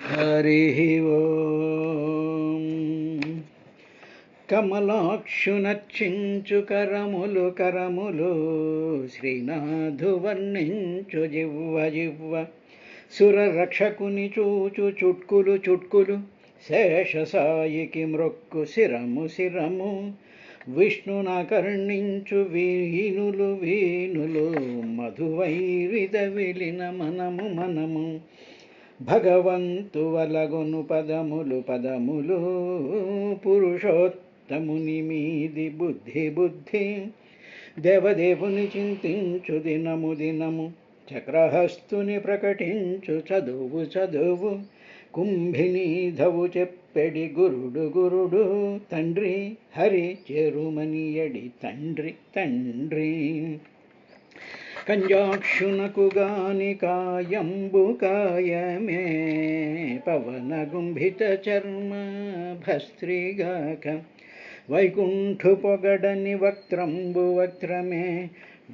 హరి ఓం. కమలాక్షునర్చించు కరములు కరములు శ్రీనాథు వర్ణించు జివ్వ జివ్వ సురరక్షకుని చూచు చుట్కులు చుట్కులు శేషసాయికి మ్రొక్కు శిరము శిరము విష్ణునకర్ణించు వీనులు వీనులు మధువైరిద విలిన మనము మనము భగవంతు వలగొను పదములు పదములు పురుషోత్తముని మీది బుద్ధి బుద్ధి దేవదేవుని చింతించు దినము దినము చక్రహస్తుని ప్రకటించు చదువు చదువు కుంభినీధవు చెప్పెడి గురుడు గురుడు తండ్రి హరి చేరుమనియడి తండ్రి తండ్రి కంజాక్షునకు గాని కాయంబు కాయమే పవన గుంభిత చర్మ భస్త్రిగాక వైకుంఠు పొగడని వక్త్రంబు వక్త్రమే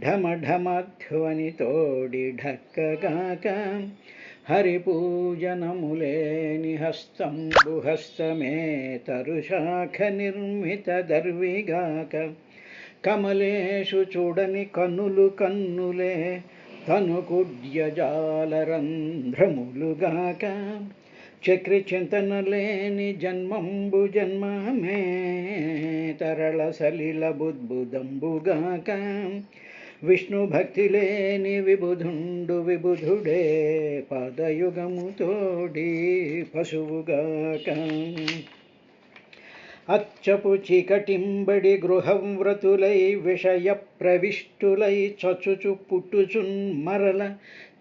ఢమ ఢమధ్వని తోడి ఢక్కగాక హరిపూజనములేని హస్తంబు హస్తమే తరుశాఖ నిర్మిత దర్విగాక కమలేషు చూడని కన్నులు కన్నులే తను కుడ్యజాలరంధ్రములుగాక చక్రి చింతన లేని జన్మంబు జన్మమే తరళ సలిల బుద్బుదంబుగాక విష్ణు భక్తి లేని విబుధుండు విబుధుడే పాదయుగము తోడి పశువుగాక అచ్చపు చీకటింబడి గృహవ్రతులై విషయ ప్రవిష్టులై చచుచు పుట్టుచున్ మరల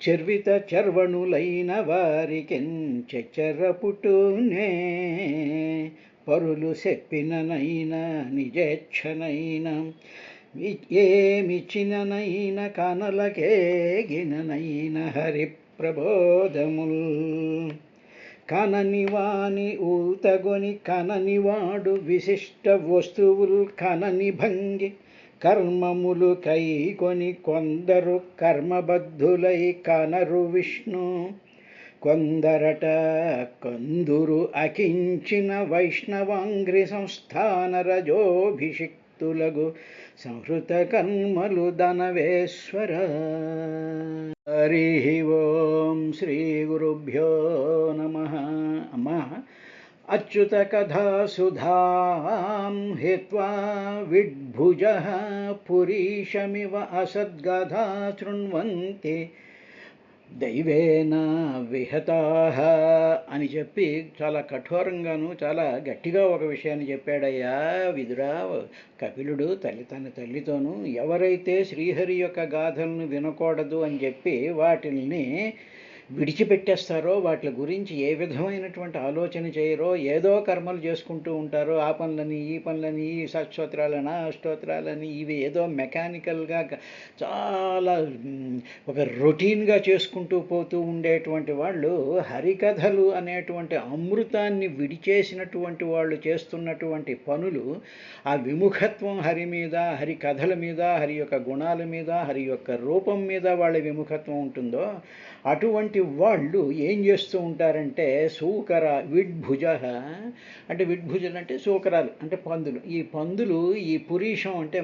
చర్విత చర్వణులైన వారికెంచెర పుట్టునే పరులు చెప్పిననైనా నిజేచ్ఛనైనా ఏమిచ్చిననైన కానలకేగిననైన హరి ప్రబోధముల్ కననివాని ఊతగొని కననివాడు విశిష్ట వస్తువులు కనని భంగి కర్మములు కైకొని కొందరు కర్మబద్ధులై కనరు విష్ణు కొందరట కొందురు అకించిన వైష్ణవాంగ్రి సంస్థాన రజోభిషిక్తులగు సంహృత కర్మలు దనవేశ్వర. హరి ఓం. శ్రీ గురుభ్యో నమః. అమ్మా, అచ్యుత కథా సుధాం హిత్వా విడ్భుజః పురీషమివ అసద్గాథా శృణ్వంతి దైవేన విహతాః అని చెప్పి చాలా కఠోరంగాను చాలా గట్టిగా ఒక విషయాన్ని చెప్పాడయ్యా విదురా. కపిలుడు తన తల్లితోనూ ఎవరైతే శ్రీహరి యొక్క గాథలను వినకూడదు అని చెప్పి వాటిల్ని విడిచిపెట్టేస్తారో, వాటి గురించి ఏ విధమైనటువంటి ఆలోచన చేయరో, ఏదో కర్మలు చేసుకుంటూ ఉంటారో, ఆ పనులని ఈ పనులని ఈ సత్స్తోత్రాలని అష్టోత్రాలని ఇవి ఏదో మెకానికల్గా చాలా ఒక రొటీన్గా చేసుకుంటూ పోతూ ఉండేటువంటి వాళ్ళు హరికథలు అనేటువంటి అమృతాన్ని విడిచేసినటువంటి వాళ్ళు చేస్తున్నటువంటి పనులు, ఆ విముఖత్వం హరి మీద, హరి కథల మీద, హరి యొక్క గుణాల మీద, హరి యొక్క రూపం మీద వాళ్ళ విముఖత్వం ఉంటుందో అటువంటి వాళ్ళు ఏం చేస్తూ ఉంటారంటే సూకర విడ్భుజ అంటే విడ్భుజలు అంటే సూకరాలు అంటే పందులు. ఈ పందులు ఈ పురీషం అంటే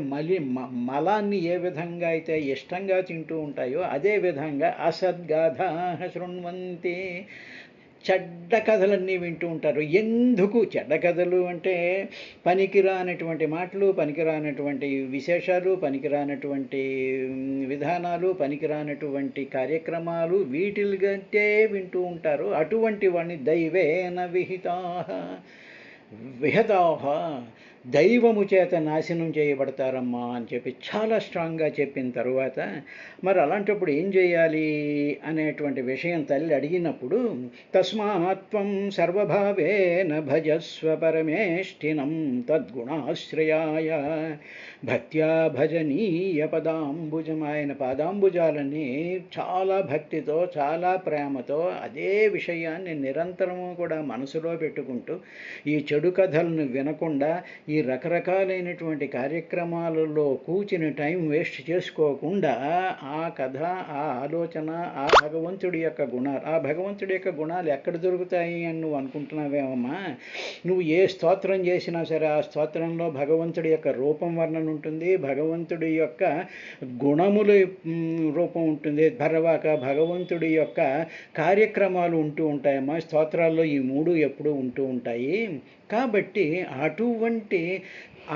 మలాన్ని ఏ విధంగా అయితే ఇష్టంగా తింటూ ఉంటాయో అదే విధంగా అసద్గాథ శృణ్వంతి చెడ్డ కథలన్నీ వింటూ ఉంటారు. ఎందుకు చెడ్డ కథలు అంటే పనికిరానటువంటి మాటలు, పనికిరానటువంటి విశేషాలు, పనికిరానటువంటి విధానాలు, పనికిరానటువంటి కార్యక్రమాలు వీటికంటే వింటూ ఉంటారు. అటువంటి వాడిని దైవేన విహితాః విహతాః దైవము చేత నాశనం చేయబడతారమ్మా అని చెప్పి చాలా స్ట్రాంగ్గా చెప్పిన తరువాత మరి అలాంటప్పుడు ఏం చేయాలి అనేటువంటి విషయం తల్లి అడిగినప్పుడు తస్మాత్వం సర్వభావేన భజస్వ పరమేష్ఠినం తద్గుణాశ్రయాయ భక్త్యా భజనీయ పదాంబుజం. ఆయన పాదాంబుజాలని చాలా భక్తితో చాలా ప్రేమతో అదే విషయాన్ని నిరంతరము కూడా మనసులో పెట్టుకుంటూ ఈ చెడు కథలను వినకుండా, ఈ రకరకాలైనటువంటి కార్యక్రమాలలో కూర్చుని టైం వేస్ట్ చేసుకోకుండా ఆ కథ, ఆ ఆలోచన, ఆ భగవంతుడి యొక్క గుణాలు, ఆ భగవంతుడి యొక్క గుణాలు ఎక్కడ దొరుకుతాయి అని నువ్వు అనుకుంటున్నావేమమ్మా? నువ్వు ఏ స్తోత్రం చేసినా సరే ఆ స్తోత్రంలో భగవంతుడి యొక్క రూపం వర్ణన ఉంటుంది, భగవంతుడి యొక్క గుణముల రూపం ఉంటుంది, తర్వాత భగవంతుడి యొక్క కార్యక్రమాలు ఉంటూ ఉంటాయమ్మా. స్తోత్రాల్లో ఈ మూడు ఎప్పుడూ ఉంటూ ఉంటాయి. కాబట్టి అటువంటి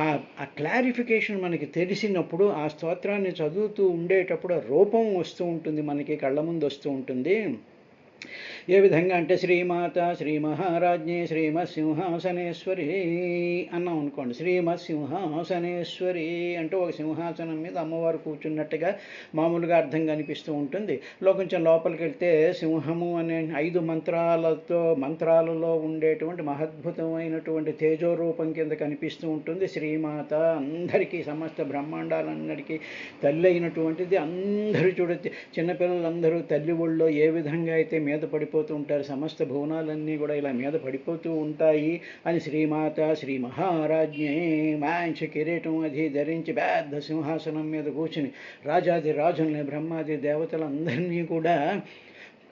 ఆ క్లారిఫికేషన్ మనకి తెలిసినప్పుడు ఆ స్తోత్రాన్ని చదువుతూ ఉండేటప్పుడు రూపం వస్తూ ఉంటుంది, మనకి కళ్ళ ముందు వస్తూ ఉంటుంది. ఏ విధంగా అంటే శ్రీమాత శ్రీ మహారాజ్ఞి శ్రీమత్సింహాసనేశ్వరి అన్నాం అనుకోండి. శ్రీమత్సింహాసనేశ్వరి అంటే ఒక సింహాసనం మీద అమ్మవారు కూర్చున్నట్టుగా మామూలుగా అర్థం కనిపిస్తూ ఉంటుంది. కొంచెం లోపలికి వెళ్తే సింహము అనే 5 మంత్రాలలో ఉండేటువంటి మహద్భుతమైనటువంటి తేజోరూపం కింద కనిపిస్తూ ఉంటుంది. శ్రీమాత అందరికీ, సమస్త బ్రహ్మాండాలన్నిటికీ తల్లి అయినటువంటిది. అందరూ చూడొచ్చు, చిన్నపిల్లలందరూ తల్లి ఒళ్ళో ఏ విధంగా అయితే మీద పడిపోతూ ఉంటారు, సమస్త భువనాలన్నీ కూడా ఇలా మీద పడిపోతూ ఉంటాయి అని శ్రీమాత శ్రీ మహారాజ్ఞే మంచి కిరీటం అది ధరించి పెద్ద సింహాసనం మీద కూర్చుని రాజాది రాజుల్ని, బ్రహ్మాది దేవతలందరినీ కూడా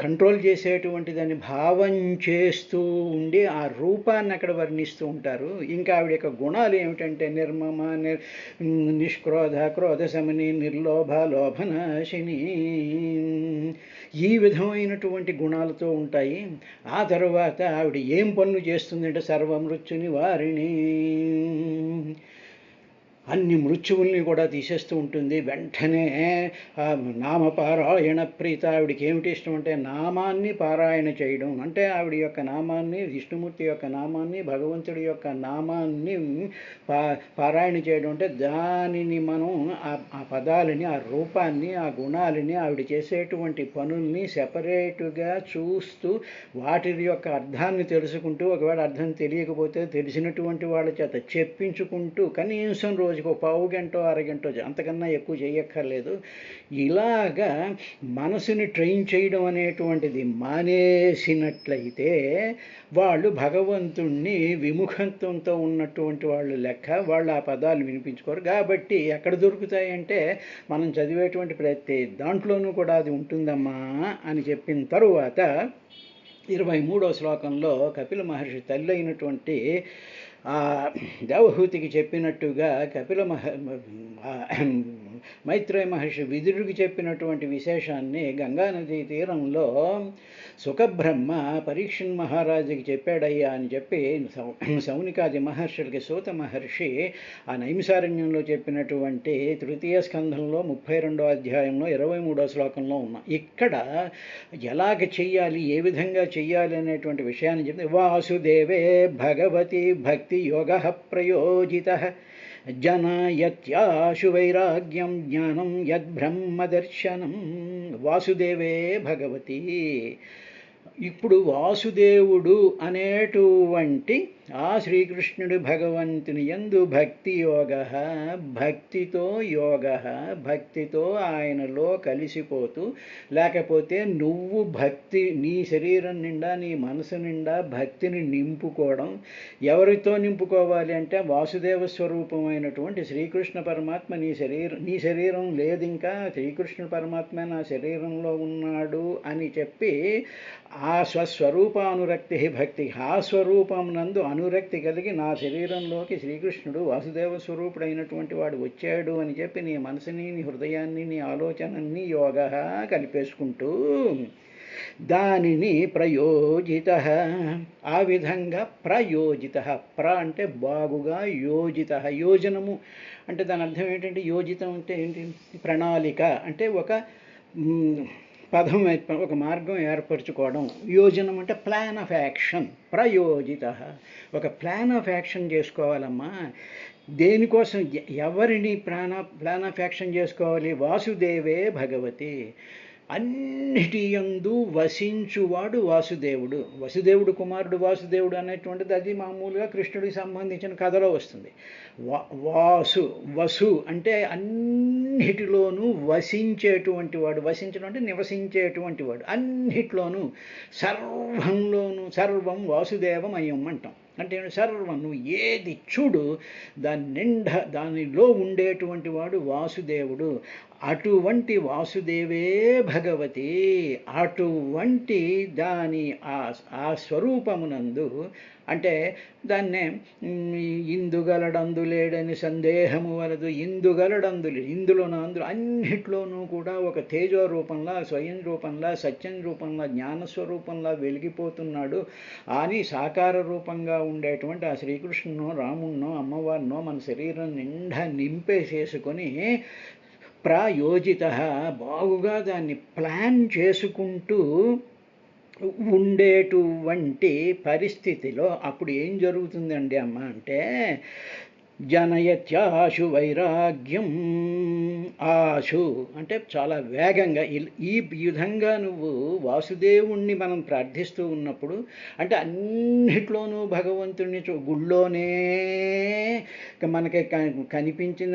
కంట్రోల్ చేసేటువంటి దాన్ని భావం చేస్తూ ఉండి ఆ రూపాన్ని అక్కడ వర్ణిస్తూ ఉంటారు. ఇంకా ఆవిడ యొక్క గుణాలు ఏమిటంటే నిర్మమ, నిష్క్రోధ, క్రోధ శమని, నిర్లోభ, లోభనాశిని, ఈ విధమైనటువంటి గుణాలతో ఉంటాయి. ఆ తర్వాత ఆవిడ ఏం పనులు చేస్తుందంటే సర్వమృత్యు నివారిణి, అన్ని మృత్యువుల్ని కూడా తీసేస్తూ ఉంటుంది. వెంటనే నామపారాయణ ప్రీత, ఆవిడికి ఏమిటి ఇష్టం అంటే నామాన్ని పారాయణ చేయడం. అంటే ఆవిడ యొక్క నామాన్ని, విష్ణుమూర్తి యొక్క నామాన్ని, భగవంతుడి యొక్క నామాన్ని పారాయణ చేయడం అంటే దానిని మనం ఆ పదాలని, ఆ రూపాన్ని, ఆ గుణాలని, ఆవిడ చేసేటువంటి పనుల్ని సెపరేటుగా చూస్తూ వాటి యొక్క అర్థాన్ని తెలుసుకుంటూ, ఒకవేళ అర్థం తెలియకపోతే తెలిసినటువంటి వాళ్ళ చేత చెప్పించుకుంటూ కనీసం రోజుకు పావు గంట, అరగంట, అంతకన్నా ఎక్కువ చేయక్కర్లేదు. ఇలాగా మనసుని ట్రైన్ చేయడం అనేటువంటిది మానేసినట్లయితే వాళ్ళు భగవంతుణ్ణి విముఖత్వంతో ఉన్నటువంటి వాళ్ళు లెక్క. వాళ్ళు ఆ పదాలు వినిపించుకోరు. కాబట్టి ఎక్కడ దొరుకుతాయంటే మనం చదివేటువంటి ప్రతి దాంట్లోనూ కూడా అది ఉంటుందమ్మా అని చెప్పిన తరువాత 23వ శ్లోకంలో కపిల మహర్షి తల్లి అయినటువంటి దేవహూతికి చెప్పినట్టుగా మైత్రేయ మహర్షి విదురుడికి చెప్పినటువంటి విశేషాన్ని గంగానదీ తీరంలో సుఖబ్రహ్మ పరీక్షణ్ మహారాజుకి చెప్పాడయ్యా అని చెప్పి సౌనికాది మహర్షులకి సూత మహర్షి ఆ నైమిసారణ్యంలో చెప్పినటువంటి 3వ స్కంధంలో 32వ అధ్యాయంలో 23వ శ్లోకంలో ఉన్నాం. ఇక్కడ ఎలాగ చెయ్యాలి, ఏ విధంగా చెయ్యాలి అనేటువంటి విషయాన్ని చెప్తే వాసుదేవే భగవతి భక్తి యోగ ప్రయోజిత జనయత్యాశు వైరాగ్యం జ్ఞానం యద్బ్రహ్మదర్శనం. వాసుదేవే భగవతి. ఇప్పుడు వాసుదేవుడు అనేటువంటి ఆ శ్రీకృష్ణుడు భగవంతుని యందు భక్తి యోగ, భక్తితో యోగ, భక్తితో ఆయనలో కలిసిపోతూ, లేకపోతే నువ్వు భక్తి నీ శరీరం నిండా, నీ మనసు నిండా భక్తిని నింపుకోవడం. ఎవరితో నింపుకోవాలి అంటే వాసుదేవ స్వరూపమైనటువంటి శ్రీకృష్ణ పరమాత్మ నీ శరీరం లేదు, ఇంకా శ్రీకృష్ణ పరమాత్మ నా శరీరంలో ఉన్నాడు అని చెప్పి ఆ స్వస్వరూపానురక్తి భక్తి, ఆ స్వరూపం నందు అనురక్తి కలిగి నా శరీరంలోకి శ్రీకృష్ణుడు వాసుదేవ స్వరూపుడైనటువంటి వాడు వచ్చాడు అని చెప్పి నీ మనసుని, నీ హృదయాన్ని, నీ ఆలోచనని యోగ కలిపేసుకుంటూ దానిని ప్రయోజిత, ఆ విధంగా ప్రయోజిత. అంటే బాగుగా, యోజిత, యోజనము అంటే దాని అర్థం ఏంటంటే, యోజితం అంటే ఏంటి? ప్రణాళిక అంటే ఒక పదం, ఒక మార్గం ఏర్పరచుకోవడం. యోజనం అంటే ప్లాన్ ఆఫ్ యాక్షన్. ప్రయోజిత, ఒక ప్లాన్ ఆఫ్ యాక్షన్ చేసుకోవాలమ్మా. దేనికోసం, ఎవరిని ప్లాన్ ఆఫ్ యాక్షన్ చేసుకోవాలి? వాసుదేవే భగవతి, అన్నిటి యందు వసించువాడు వాసుదేవుడు. వసుదేవుడు కుమారుడు వాసుదేవుడు అనేటువంటిది అది మామూలుగా కృష్ణుడికి సంబంధించిన కథలో వస్తుంది. వసు అంటే అన్నిటిలోనూ వసించేటువంటి వాడు. వసించడం అంటే నివసించేటువంటి వాడు. అన్నిట్లోనూ, సర్వంలోనూ, సర్వం వాసుదేవమయం అంటాం. అంటే సర్వం నువ్వు ఏది చూడు దాని నిండా దానిలో ఉండేటువంటి వాడు వాసుదేవుడు. అటువంటి వాసుదేవే భగవతి, అటువంటి దాని ఆ స్వరూపమునందు అంటే దాన్నే ఇందుగలడందు లేడని సందేహము వలదు. ఇందులోనూ అందులో అన్నిట్లోనూ కూడా ఒక తేజో రూపంలా, స్వయం రూపంలా, సత్యం రూపంలా, జ్ఞానస్వరూపంలా వెలిగిపోతున్నాడు అని సాకార రూపంగా ఉండేటువంటి ఆ శ్రీకృష్ణునో రాముణ్ణో అమ్మవారినో మన శరీరం నిండా నింపేసేసుకొని ప్రాయోజిత బాగుగా దాన్ని ప్లాన్ చేసుకుంటూ ఉండేటువంటి పరిస్థితిలో అప్పుడు ఏం జరుగుతుందండి అమ్మ అంటే జనయత్యాశు వైరాగ్యం. ఆశు అంటే చాలా వేగంగా ఈ విధంగా నువ్వు వాసుదేవుణ్ణి మనం ప్రార్థిస్తూ ఉన్నప్పుడు అంటే అన్నిట్లోనూ భగవంతుడిని గుళ్ళోనే మనకి కనిపించిన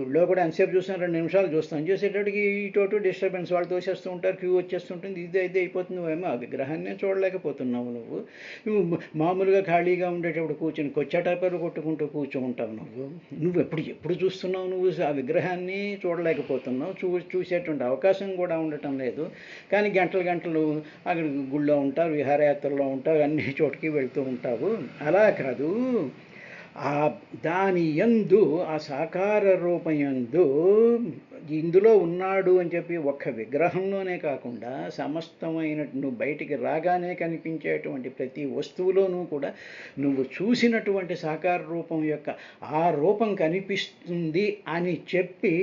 గుళ్ళో కూడా ఎంతసేపు చూస్తాం, 2 నిమిషాలు చూస్తాం, చూసేటప్పటికి ఇటు డిస్టర్బెన్స్ వాళ్ళు తోసేస్తూ ఉంటారు, క్యూ వచ్చేస్తుంటుంది, ఇది అయిపోతుంది. నువ్వేమో ఆ విగ్రహాన్నే చూడలేకపోతున్నావు. నువ్వు మామూలుగా ఖాళీగా ఉండేటప్పుడు కూర్చొని కొచ్చాటాపేరు కొట్టుకుంటూ కూర్చుంటావు. నువ్వు ఎప్పుడు చూస్తున్నావు, నువ్వు ఆ విగ్రహాన్ని చూడలేకపోతున్నావు, చూసేటువంటి అవకాశం కూడా ఉండటం లేదు. కానీ గంటలు అక్కడ గుళ్ళో ఉంటారు, విహారయాత్రలో ఉంటావు, అన్ని చోటికి వెళ్తూ ఉంటావు. అలా కాదు, దాని యందు ఆ సాకార రూపయందు ఇందులో ఉన్నాడు అని చెప్పి ఒక్క విగ్రహంలోనే కాకుండా సమస్తమైన నువ్వు బయటికి రాగానే కనిపించేటువంటి ప్రతి వస్తువులోనూ కూడా నువ్వు చూసినటువంటి సాకార రూపం యొక్క ఆ రూపం కనిపిస్తుంది అని చెప్పి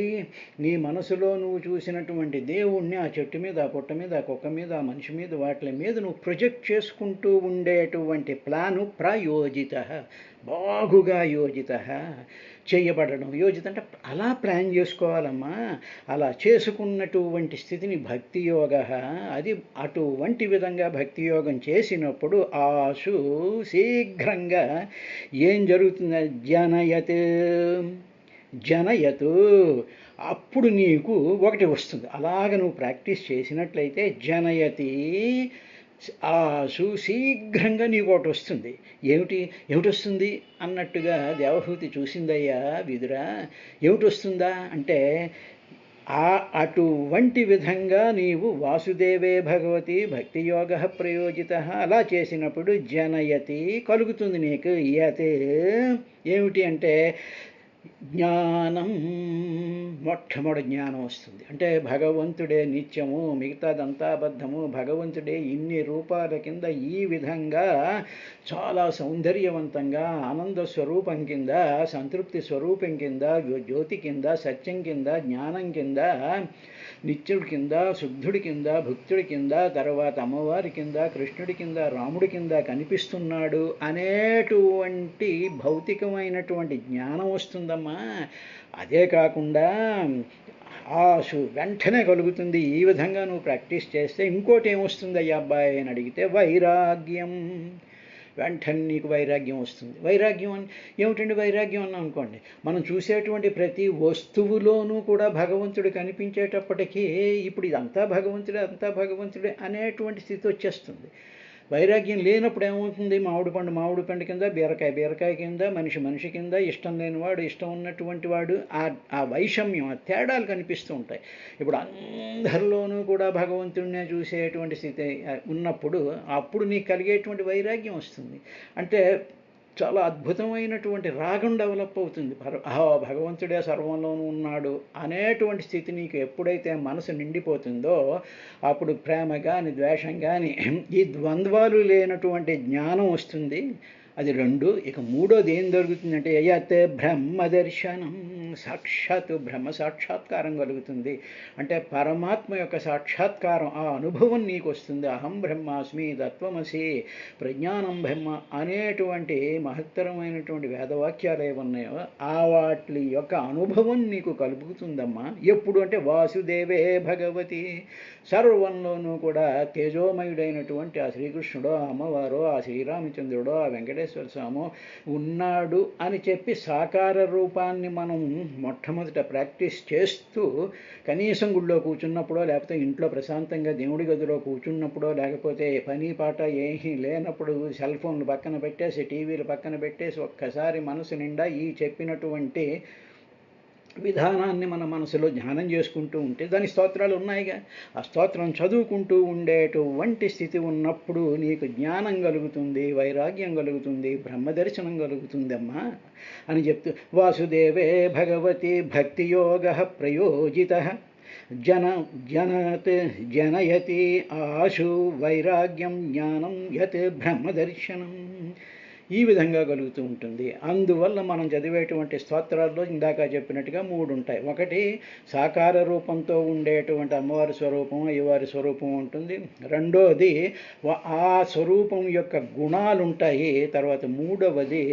నీ మనసులో నువ్వు చూసినటువంటి దేవుణ్ణి ఆ చెట్టు మీద, ఆ పుట్ట మీద, ఆ కుక్క మీద, ఆ మనిషి మీద, వాటి మీద నువ్వు ప్రొజెక్ట్ చేసుకుంటూ ఉండేటువంటి ప్లాను ప్రయోజిత, బాగుగా యోజిత చేయబడడం. యోజిత అంటే అలా ప్లాన్ చేసుకోవాలమ్మా. అలా చేసుకున్నటువంటి స్థితిని భక్తి యోగ, అది అటువంటి విధంగా భక్తి యోగం చేసినప్పుడు ఆశు శీఘ్రంగా ఏం జరుగుతుంది, జనయత్ అప్పుడు నీకు ఒకటి వస్తుంది. అలాగ నువ్వు ప్రాక్టీస్ చేసినట్లయితే జనయతి ఆశు శీఘ్రంగా నీకు ఒకటి వస్తుంది. ఏమిటి వస్తుంది అన్నట్టుగా దేవహూతి చూసిందయ్యా విదురా. ఏమిటి వస్తుందా అంటే అటువంటి విధంగా నీవు వాసుదేవే భగవతి భక్తి యోగ ప్రయోజిత అలా చేసినప్పుడు జనయతి కలుగుతుంది నీకు. యత్ ఏమిటి అంటే జ్ఞానం, మొట్టమొదటి జ్ఞానం వస్తుంది. అంటే భగవంతుడే నిత్యము, మిగతాదంతా అబద్ధము, భగవంతుడే ఇన్ని రూపాల కింద ఈ విధంగా చాలా సౌందర్యవంతంగా ఆనంద స్వరూపం కింద, సంతృప్తి స్వరూపం కింద, జ్యోతి కింద, సత్యం కింద, జ్ఞానం కింద, నిత్యుడి కింద, శుద్ధుడి కింద, భక్తుడి కింద, తర్వాత అమ్మవారి కింద, కృష్ణుడి కింద, రాముడి కింద కనిపిస్తున్నాడు అనేటువంటి భౌతికమైనటువంటి జ్ఞానం వస్తుందమ్మా. అదే కాకుండా ఆశు వెంటనే కలుగుతుంది. ఈ విధంగా నువ్వు ప్రాక్టీస్ చేస్తే ఇంకోటి ఏమొస్తుంది అయ్యా అబ్బాయి అని అడిగితే వైరాగ్యం. వెంటనే నీకు వైరాగ్యం వస్తుంది. వైరాగ్యం అని ఏమిటండి వైరాగ్యం అన్నా అనుకోండి, మనం చూసేటువంటి ప్రతి వస్తువులోనూ కూడా భగవంతుడు కనిపించేటప్పటికీ ఇప్పుడు ఇదంతా భగవంతుడే, అంతా భగవంతుడే అనేటువంటి స్థితి వచ్చేస్తుంది. వైరాగ్యం లేనప్పుడు ఏమవుతుంది, మామిడి పండు కింద, బీరకాయ కింద, మనిషి కింద, ఇష్టం లేనివాడు ఇష్టం ఉన్నటువంటి వాడు, ఆ వైషమ్యం, ఆ తేడాలు కనిపిస్తూ ఉంటాయి. ఇప్పుడు అందరిలోనూ కూడా భగవంతుడినే చూసేటువంటి స్థితి ఉన్నప్పుడు అప్పుడు నీకు కలిగేటువంటి వైరాగ్యం వస్తుంది. అంటే చాలా అద్భుతమైనటువంటి రాగం డెవలప్ అవుతుంది. భగవంతుడే సర్వంలోనూ ఉన్నాడు అనేటువంటి స్థితి నీకు ఎప్పుడైతే మనసు నిండిపోతుందో అప్పుడు ప్రేమ కానీ ద్వేషం కానీ ఈ ద్వంద్వాలు లేనటువంటి జ్ఞానం వస్తుంది. అది 2. ఇక 3వది ఏం జరుగుతుందంటే యత్ బ్రహ్మ దర్శనం, సాక్షాత్తు బ్రహ్మ సాక్షాత్కారం కలుగుతుంది. అంటే పరమాత్మ యొక్క సాక్షాత్కారం, ఆ అనుభవం నీకు వస్తుంది. అహం బ్రహ్మాస్మి, తత్వమసి, ప్రజ్ఞానం బ్రహ్మ అనేటువంటి మహత్తరమైనటువంటి వేదవాక్యాలు ఏమున్నాయో ఆ వాటి యొక్క అనుభవం నీకు కలుగుతుందమ్మా. ఎప్పుడు అంటే వాసుదేవే భగవతి, సర్వంలోనూ కూడా తేజోమయుడైనటువంటి ఆ శ్రీకృష్ణుడో, ఆ అమ్మవారో, ఆ శ్రీరామచంద్రుడో, ఆ వెంకటేశ్వర వెంకటేశ్వర స్వామి ఉన్నాడు అని చెప్పి సాకార రూపాన్ని మనం మొట్టమొదట ప్రాక్టీస్ చేస్తూ కనీసం గుళ్ళో కూర్చున్నప్పుడో లేకపోతే ఇంట్లో ప్రశాంతంగా దేవుడి గదిలో కూర్చున్నప్పుడో లేకపోతే పని పాట ఏమీ లేనప్పుడు సెల్ ఫోన్లు పక్కన పెట్టేసి టీవీలు పక్కన పెట్టేసి ఒక్కసారి మనసు నిండా ఈ చెప్పినటువంటి విధానాన్ని మన మనసులో ధ్యానం చేసుకుంటూ ఉంటే దాని స్తోత్రాలు ఉన్నాయిగా. ఆ స్తోత్రం చదువుకుంటూ ఉండేటువంటి స్థితి ఉన్నప్పుడు నీకు జ్ఞానం కలుగుతుంది, వైరాగ్యం కలుగుతుంది, బ్రహ్మదర్శనం కలుగుతుందమ్మా అని చెప్తూ వాసుదేవే భగవతి భక్తియోగ ప్రయోజిత జనయతి ఆశు వైరాగ్యం జ్ఞానం యత్ బ్రహ్మదర్శనం. ఈ విధంగా కలుగుతూ ఉంటుంది. అందువల్ల మనం చదివేటువంటి స్తోత్రాల్లో ఇందాక చెప్పినట్టుగా 3 ఉంటాయి. ఒకటి సాకార రూపంతో ఉండేటువంటి అమ్మవారి స్వరూపం, అయ్యవారి స్వరూపం ఉంటుంది. రెండోది ఆ స్వరూపం యొక్క గుణాలు ఉంటాయి. తర్వాత మూడవది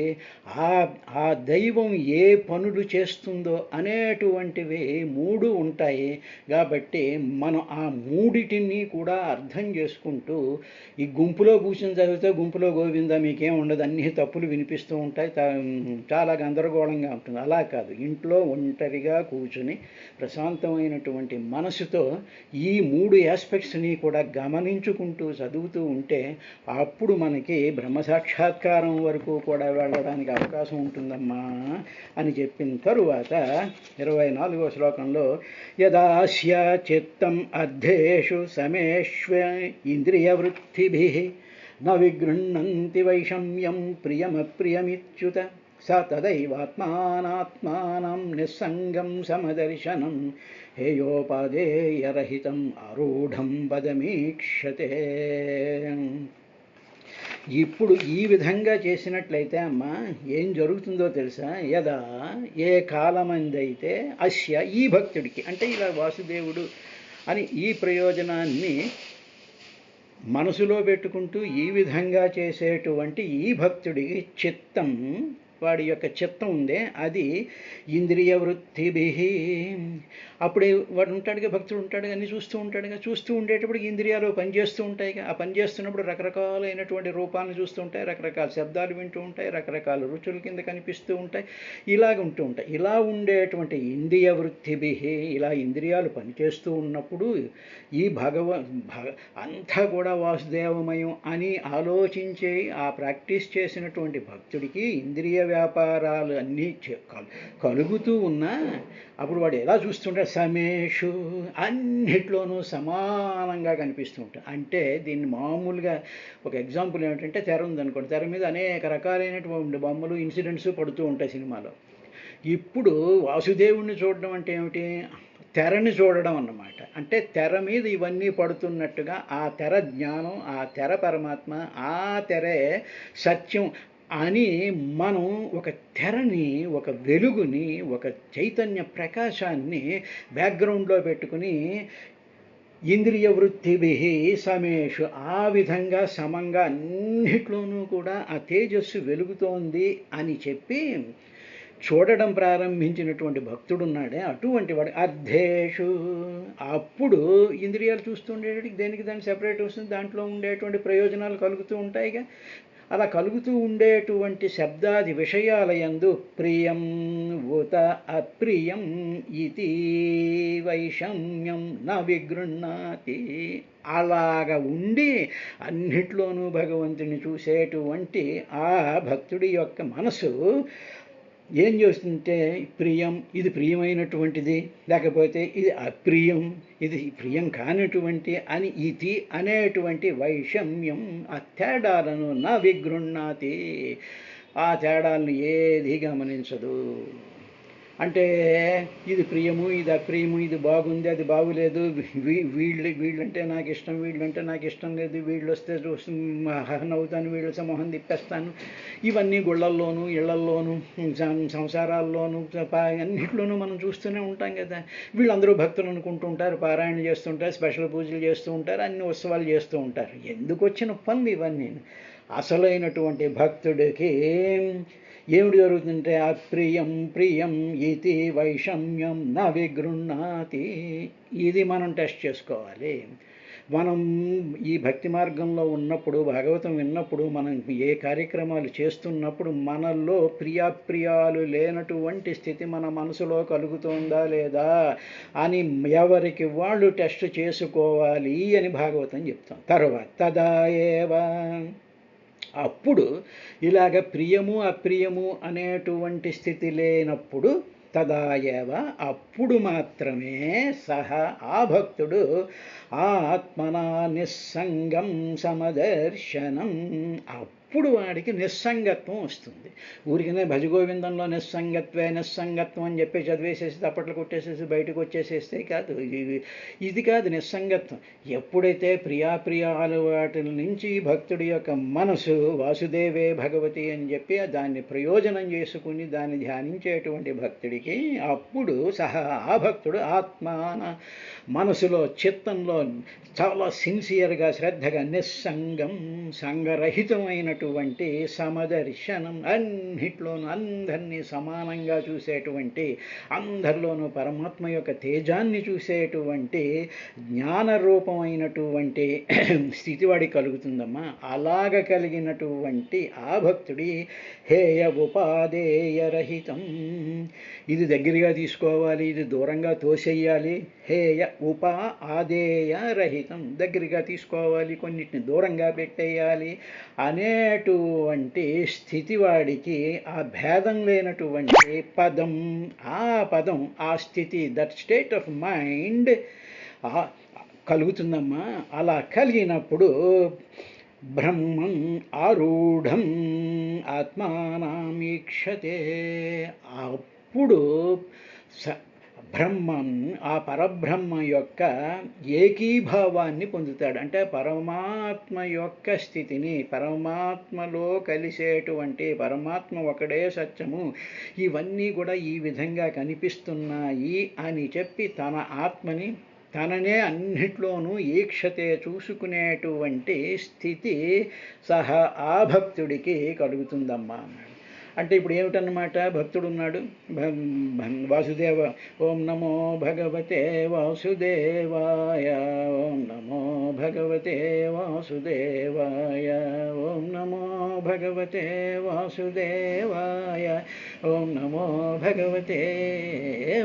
ఆ దైవం ఏ పనులు చేస్తుందో అనేటువంటివి 3 ఉంటాయి. కాబట్టి మనం ఆ మూడిటిని కూడా అర్థం చేసుకుంటూ ఈ గుంపులో కూర్చొని చదివితే గుంపులో గోవిందా మీకేం ఉండదు, అన్ని తప్పులు వినిపిస్తూ ఉంటాయి, చాలా గందరగోళంగా ఉంటుంది. అలా కాదు, ఇంట్లో ఒంటరిగా కూర్చుని ప్రశాంతమైనటువంటి మనసుతో ఈ 3 ఆస్పెక్ట్స్ని కూడా గమనించుకుంటూ చదువుతూ ఉంటే అప్పుడు మనకి బ్రహ్మసాక్షాత్కారం వరకు కూడా వెళ్ళడానికి అవకాశం ఉంటుందమ్మా అని చెప్పిన తరువాత 24వ శ్లోకంలో యదాస్య చిత్తం అర్ధేషు సమేష్వ ఇంద్రియవృత్తిభిః న విగృహ్ణంతి వైషమ్యం ప్రియమప్రియమిచ్యుత స తదైవాత్మానాత్మానం నిస్సంగం సమదర్శనం హేయోపాదేయరహితం ఆరూఢం పదమీక్షతే. ఇప్పుడు ఈ విధంగా చేసినట్లయితే అమ్మా ఏం జరుగుతుందో తెలుసా? యదా ఏ కాలమందైతే అస్య ఈ భక్తుడికి, అంటే ఇలా వాసుదేవుడు అని ఈ ప్రయోజనాన్ని మనసులో పెట్టుకుంటూ ఈ విధంగా చేసేటువంటి ఈ భక్తుడికి చిత్తం, వాడి యొక్క చిత్తం ఉందే అది ఇంద్రియ వృత్తిభి, అప్పుడే వాడు ఉంటాడుగా, భక్తుడు ఉంటాడుగా, అన్ని చూస్తూ ఉంటాడుగా, చూస్తూ ఉండేటప్పుడు ఇంద్రియాలు పనిచేస్తూ ఉంటాయిగా. ఆ పనిచేస్తున్నప్పుడు రకరకాలైనటువంటి రూపాలను చూస్తూ ఉంటాయి, రకరకాల శబ్దాలు వింటూ ఉంటాయి, రకరకాల రుచుల కింద కనిపిస్తూ ఉంటాయి, ఇలాగ ఉంటూ ఉంటాయి. ఇలా ఉండేటువంటి ఇంద్రియ వృత్తిభి, ఇలా ఇంద్రియాలు పనిచేస్తూ ఉన్నప్పుడు ఈ అంతా కూడా వాసుదేవమయం అని ఆలోచించే ఆ ప్రాక్టీస్ చేసినటువంటి భక్తుడికి ఇంద్రియ వ్యాపారాలు అన్నీ కలుగుతూ ఉన్నా అప్పుడు వాడు ఎలా చూస్తుంటాడు? సమేషు, అన్నిట్లోనూ సమానంగా కనిపిస్తూ ఉంటాడు. అంటే దీన్ని మామూలుగా ఒక ఎగ్జాంపుల్ ఏమిటంటే, తెర ఉందనుకోండి, తెర మీద అనేక రకాలైనటువంటి బొమ్మలు ఇన్సిడెంట్స్ పడుతూ ఉంటాయి సినిమాలో. ఇప్పుడు వాసుదేవుణ్ణి చూడడం అంటే ఏమిటి? తెరని చూడడం అన్నమాట. అంటే తెర మీద ఇవన్నీ పడుతున్నట్టుగా ఆ తెర జ్ఞానం, ఆ తెర పరమాత్మ, ఆ తెరే సత్యం అని మనం ఒక తెరని, ఒక వెలుగుని, ఒక చైతన్య ప్రకాశాన్ని బ్యాక్గ్రౌండ్లో పెట్టుకుని ఇంద్రియ వృత్తిభి సమేషు, ఆ విధంగా సమంగా అన్నిట్లోనూ కూడా ఆ తేజస్సు వెలుగుతోంది అని చెప్పి చూడడం ప్రారంభించినటువంటి భక్తుడున్నాడే, అటువంటి వాడు అర్ధేషు, అప్పుడు ఇంద్రియాలు చూస్తూ ఉండేటికి దేనికి దాన్ని సెపరేట్ వస్తుంది, దాంట్లో ఉండేటువంటి ప్రయోజనాలు కలుగుతూ ఉంటాయిగా. అలా కలుగుతూ ఉండేటువంటి శబ్దాది విషయాలయందు ప్రియం ఉత అప్రియం ఇది వైషమ్యం న విగృహ్ణాతి, అలాగా ఉండి అన్నిట్లోనూ భగవంతుని చూసేటువంటి ఆ భక్తుడి యొక్క మనసు ఏం చేస్తుంటే ప్రియం, ఇది ప్రియమైనటువంటిది, లేకపోతే ఇది అప్రియం, ఇది ప్రియం కానటువంటి అని ఇది అనేటువంటి వైషమ్యం, ఆ తేడాలను నా విగృహ్ణాతి, ఆ తేడాలను ఏది గమనించదు. అంటే ఇది ప్రియము, ఇది అప్రియము, ఇది బాగుంది, అది బాగులేదు, వీళ్ళంటే నాకు ఇష్టం, వీళ్ళంటే నాకు ఇష్టం లేదు, వీళ్ళు వస్తే నవ్వుతాను, వీళ్ళు సమూహం తిప్పేస్తాను, ఇవన్నీ గుళ్ళల్లోనూ ఇళ్లల్లోనూ సంసారాల్లోనూ అన్నింటిలోనూ మనం చూస్తూనే ఉంటాం కదా. వీళ్ళందరూ భక్తులు అనుకుంటూ ఉంటారు, పారాయణ చేస్తుంటారు, స్పెషల్ పూజలు చేస్తూ ఉంటారు, అన్ని ఉత్సవాలు చేస్తూ ఉంటారు. ఎందుకు వచ్చిన పనులు ఇవన్నీ? అసలైనటువంటి భక్తుడికి ఏమిటి జరుగుతుందంటే అప్రియం ప్రియం ఇది వైషమ్యం న విగృహ్ణాతి, ఇది మనం టెస్ట్ చేసుకోవాలి. మనం ఈ భక్తి మార్గంలో ఉన్నప్పుడు, భాగవతం విన్నప్పుడు, మనం ఏ కార్యక్రమాలు చేస్తున్నప్పుడు మనలో ప్రియాప్రియాలు లేనటువంటి స్థితి మన మనసులో కలుగుతోందా లేదా అని ఎవరికి వాళ్ళు టెస్ట్ చేసుకోవాలి అని భాగవతం చెప్తాం. తర్వాత తదా ఏవ, అప్పుడు ఇలాగ ప్రియము అప్రియము అనేటువంటి స్థితి లేనప్పుడు తదాయవ, అప్పుడు మాత్రమే సహ, ఆ భక్తుడు ఆత్మనా నిస్సంగం సమదర్శనం, అప్పుడు వాడికి నిస్సంగత్వం వస్తుంది. ఊరికనే భజగోవిందంలో నిస్సంగత్వం అని చెప్పి చదివేసేసి తప్పట్లు కొట్టేసేసి బయటకు వచ్చేసేస్తే కాదు, ఇది కాదు నిస్సంగత్వం. ఎప్పుడైతే ప్రియాప్రియాలు వాటి నుంచి భక్తుడి యొక్క మనసు వాసుదేవే భగవతి అని చెప్పి దాన్ని ప్రయోజనం చేసుకుని దాన్ని ధ్యానించేటువంటి భక్తుడికి, అప్పుడు సహా ఆ భక్తుడు ఆత్మాన, మనసులో చిత్తంలో చాలా సిన్సియర్గా శ్రద్ధగా నిస్సంగం సంగరహితమైనటువంటి సమదర్శనం, అన్నిట్లోనూ అందరినీ సమానంగా చూసేటువంటి, అందరిలోనూ పరమాత్మ యొక్క తేజాన్ని చూసేటువంటి జ్ఞానరూపమైనటువంటి స్థితి వాడికి కలుగుతుందమ్మా. అలాగ కలిగినటువంటి ఆ భక్తుడి హేయ ఉపాదేయరహితం, ఇది దగ్గరగా తీసుకోవాలి, ఇది దూరంగా తోసేయాలి. హేయ ఉపా ఆదేయ రహితం, దగ్గరగా తీసుకోవాలి, కొన్నిటిని దూరంగా పెట్టేయాలి అనేటువంటి స్థితి వాడికి, ఆ భేదం లేనటువంటి పదం, ఆ పదం, ఆ స్థితి, దట్ స్టేట్ ఆఫ్ మైండ్ కలుగుతుందమ్మా. అలా కలిగినప్పుడు బ్రహ్మం ఆరూఢం ఆత్మానామీక్షతే, అప్పుడు బ్రహ్మం, ఆ పరబ్రహ్మ యొక్క ఏకీభావాన్ని పొందుతాడు. అంటే పరమాత్మ యొక్క స్థితిని, పరమాత్మలో కలిసేటువంటి, పరమాత్మ ఒకడే సత్యము, ఇవన్నీ కూడా ఈ విధంగా కనిపిస్తున్నాయి అని చెప్పి తన ఆత్మని, తననే అన్నిట్లోనూ ఈక్షతే చూసుకునేటువంటి స్థితి సహా ఆ భక్తుడికి కలుగుతుందమ్మా అన్నాడు. అంటే ఇప్పుడు ఏమిటన్నమాట, భక్తుడు ఉన్నాడు, వాసుదేవ, ఓం నమో భగవతే వాసుదేవాయ, ఓం నమో భగవతే వాసుదేవాయ, ఓం నమో భగవతే వాసుదేవాయ, ఓం నమో భగవతే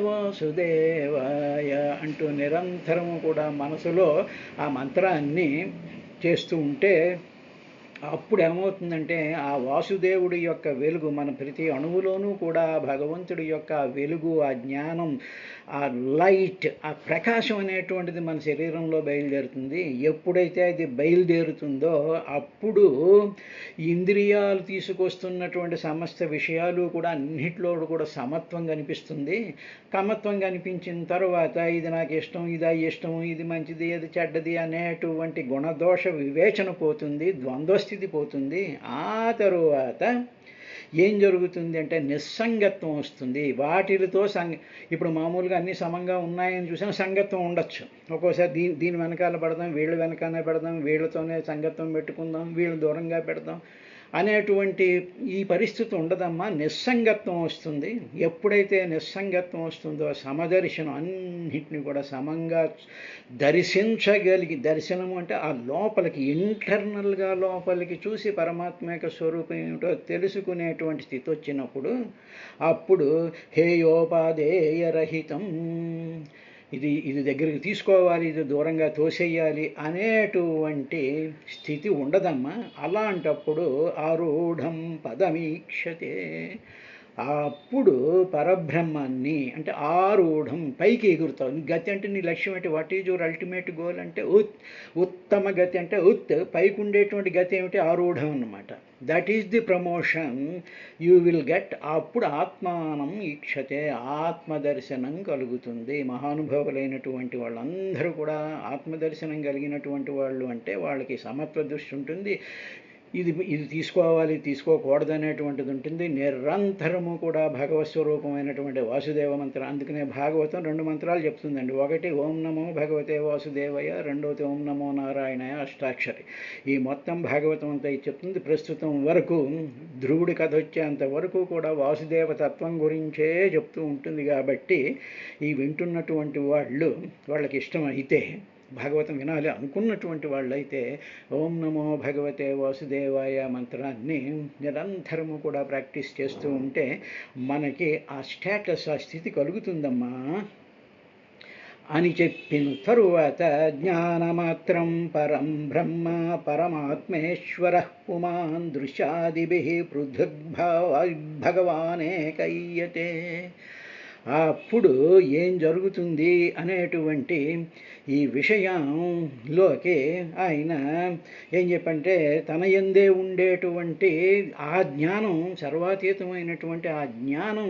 వాసుదేవాయ అంటూ నిరంతరము కూడా మనసులో ఆ మంత్రాన్ని చేస్తూ ఉంటే అప్పుడు ఏమవుతుందంటే ఆ వాసుదేవుడి యొక్క వెలుగు మన ప్రతి అణువులోనూ కూడా భగవంతుడి యొక్క వెలుగు, ఆ జ్ఞానం, ఆ లైట్, ఆ ప్రకాశం అనేటువంటిది మన శరీరంలో బయలుదేరుతుంది. ఎప్పుడైతే అది బయలుదేరుతుందో అప్పుడు ఇంద్రియాలు తీసుకొస్తున్నటువంటి సమస్త విషయాలు కూడా అన్నిట్లో కూడా సమత్వం కనిపిస్తుంది. కమత్వం కనిపించిన తర్వాత ఇది నాకు ఇష్టం, ఇది ఇష్టం, ఇది మంచిది, అది చెడ్డది అనేటువంటి గుణదోష వివేచన పోతుంది, ద్వంద్వస్థితి పోతుంది. ఆ తరువాత ఏం జరుగుతుంది అంటే నిస్సంగత్వం వస్తుంది. వాటితో ఇప్పుడు మామూలుగా అన్ని సమంగా ఉన్నాయని చూసినా సంగత్వం ఉండొచ్చు. ఒక్కోసారి దీని వెనకాల పడదాం, వీళ్ళ వెనకాలనే పెడదాం, వీళ్ళతోనే సంగత్వం పెట్టుకుందాం, వీళ్ళు దూరంగా పెడదాం అనేటువంటి ఈ పరిస్థితి ఉండదమ్మా. నిస్సంగత్వం వస్తుంది. ఎప్పుడైతే నిస్సంగత్వం వస్తుందో సమదర్శనం, అన్నింటినీ కూడా సమంగా దర్శించగలిగి, దర్శనము అంటే ఆ లోపలికి, ఇంటర్నల్గా లోపలికి చూసి పరమాత్మ యొక్క స్వరూపం ఏమిటో తెలుసుకునేటువంటి స్థితి వచ్చినప్పుడు అప్పుడు హేయోపాదేయరహితం, ఇది దగ్గరికి తీసుకోవాలి, ఇది దూరంగా తోసేయాలి అనేటువంటి స్థితి ఉండదమ్మా. అలాంటప్పుడు ఆరూఢం పదమీక్షతే, అప్పుడు పరబ్రహ్మాన్ని, అంటే ఆరూఢం పైకి ఎగురుతావు. గతి అంటే నీ లక్ష్యం ఏంటి, what is your ultimate goal అంటే ఉత్తమ గతి, అంటే పైకి ఉండేటువంటి గతి ఏమిటి, ఆరూఢం అన్నమాట. That is the promotion you will get. అప్పుడు ఆత్మానం ఈక్షతే, ఆత్మదర్శనం కలుగుతుంది. మహానుభావులైనటువంటి వాళ్ళందరూ కూడా ఆత్మదర్శనం కలిగినటువంటి వాళ్ళు, అంటే వాళ్ళకి సమత్వ దృష్టి ఉంటుంది. ఇది తీసుకోవాలి, తీసుకోకూడదు అనేటువంటిది ఉంటుంది. నిరంతరము కూడా భగవత్ స్వరూపమైనటువంటి వాసుదేవ మంత్రం. అందుకనే భాగవతం 2 మంత్రాలు చెప్తుందండి. ఒకటి ఓం నమో భగవతే వాసుదేవయ, రెండవది ఓం నమో నారాయణయ, అష్టాక్షరి. ఈ మొత్తం భాగవతం అంతా చెప్తుంది. ప్రస్తుతం వరకు ధ్రువుడి కథ వచ్చేంత వరకు కూడా వాసుదేవ తత్వం గురించే చెప్తూ ఉంటుంది. కాబట్టి ఈ వింటున్నటువంటి వాళ్ళకి ఇష్టమైతే భాగవతం వినాలి అనుకున్నటువంటి వాళ్ళైతే ఓం నమో భగవతే వాసుదేవాయ మంత్రాన్ని నిరంతరము కూడా ప్రాక్టీస్ చేస్తూ ఉంటే మనకి ఆ స్టేటస్, ఆ స్థితి కలుగుతుందమ్మా అని చెప్పిన తరువాత జ్ఞానమాత్రం పరం బ్రహ్మ పరమాత్మేశ్వర పుమాన్ దృశ్యాదిభి పృథగ్భగవానేకయ్యతే. అప్పుడు ఏం జరుగుతుంది అనేటువంటి ఈ విషయంలోకి ఆయన ఏం చెప్పంటే తన యందే ఉండేటువంటి ఆ జ్ఞానం, సర్వాతీతమైనటువంటి ఆ జ్ఞానం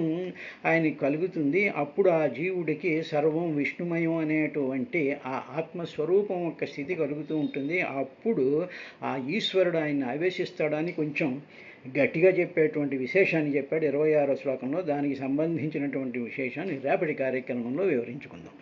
ఆయనకి కలుగుతుంది. అప్పుడు ఆ జీవుడికి సర్వం విష్ణుమయం అనేటువంటి ఆ ఆత్మస్వరూపం యొక్క స్థితి కలుగుతూ ఉంటుంది. అప్పుడు ఆ ఈశ్వరుడు ఆయన్ని ఆవేశిస్తాడని కొంచెం గట్టిగా చెప్పేటువంటి విశేషాన్ని చెప్పాడు 26వ శ్లోకంలో. దానికి సంబంధించినటువంటి విశేషాన్ని రేపటి కార్యక్రమంలో వివరించుకుందాం.